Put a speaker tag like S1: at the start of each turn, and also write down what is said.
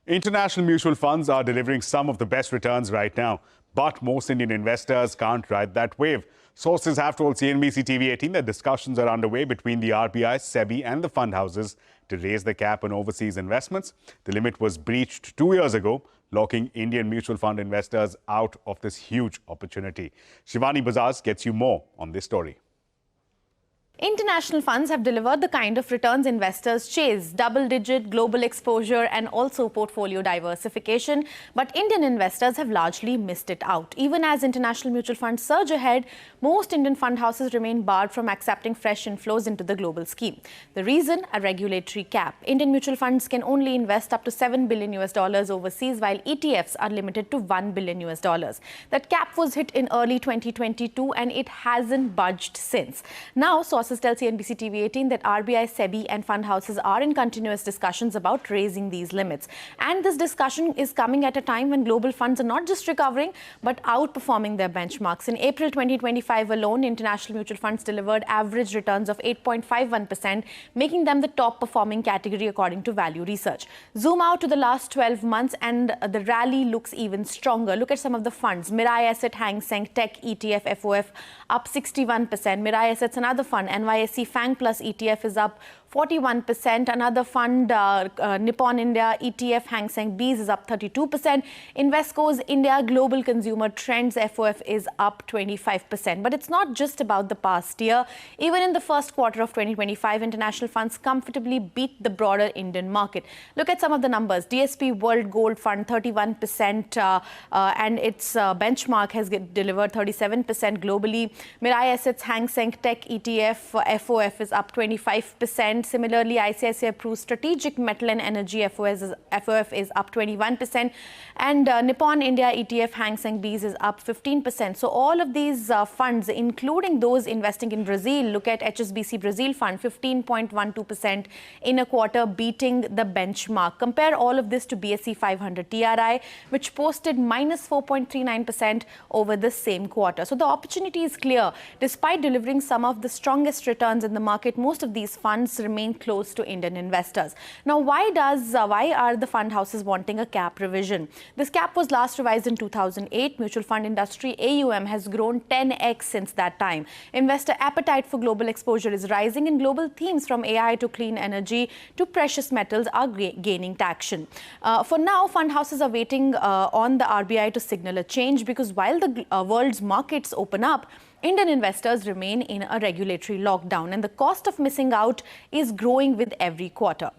S1: International mutual funds are delivering some of the best returns right now, but most Indian investors can't ride that wave. Sources have told CNBC-TV18 that discussions are underway between the RBI, SEBI and the fund houses to raise the cap on overseas investments. The limit was breached 2 years ago, locking Indian mutual fund investors out of this huge opportunity. Shivani Bajaj gets you more on this story.
S2: International funds have delivered the kind of returns investors chase, double-digit global exposure and also portfolio diversification. But Indian investors have largely missed it out. Even as international mutual funds surge ahead, most Indian fund houses remain barred from accepting fresh inflows into the global scheme. The reason? A regulatory cap. Indian mutual funds can only invest up to $7 billion overseas, while ETFs are limited to $1 billion. That cap was hit in early 2022 and it hasn't budged since. Now, sources tell CNBC-TV18 that RBI, SEBI and fund houses are in continuous discussions about raising these limits. And this discussion is coming at a time when global funds are not just recovering, but outperforming their benchmarks. In April 2025 alone, international mutual funds delivered average returns of 8.51%, making them the top performing category according to Value Research. Zoom out to the last 12 months and the rally looks even stronger. Look at some of the funds. Mirai Asset Hang Seng Tech ETF FOF up 61%. Mirai Assets, another fund, NYSE FANG Plus ETF is up 41%. Another fund, Nippon India ETF Hang Seng Bees is up 32%. Invesco's India Global Consumer Trends FOF is up 25%. But it's not just about the past year. Even in the first quarter of 2025, international funds comfortably beat the broader Indian market. Look at some of the numbers. DSP World Gold Fund 31% and its benchmark has delivered 37% globally. Mirai Assets Hang Seng Tech ETF FOF is up 25%. Similarly, ICICI Pru's Strategic Metal and Energy FOF is up 21%. And Nippon India ETF Hang Seng Bees is up 15%. So all of these funds, including those investing in Brazil, look at HSBC Brazil Fund, 15.12% in a quarter, beating the benchmark. Compare all of this to BSE 500 TRI, which posted minus 4.39% over the same quarter. So the opportunity is clear. Despite delivering some of the strongest returns in the market, most of these funds remain close to Indian investors. Now, why are the fund houses wanting a cap revision? This cap was last revised in 2008. Mutual fund industry AUM has grown 10x since that time. Investor appetite for global exposure is rising, and global themes from AI to clean energy to precious metals are gaining traction. For now, fund houses are waiting on the RBI to signal a change, because while the world's markets open up, Indian investors remain in a regulatory lockdown, and the cost of missing out is growing with every quarter.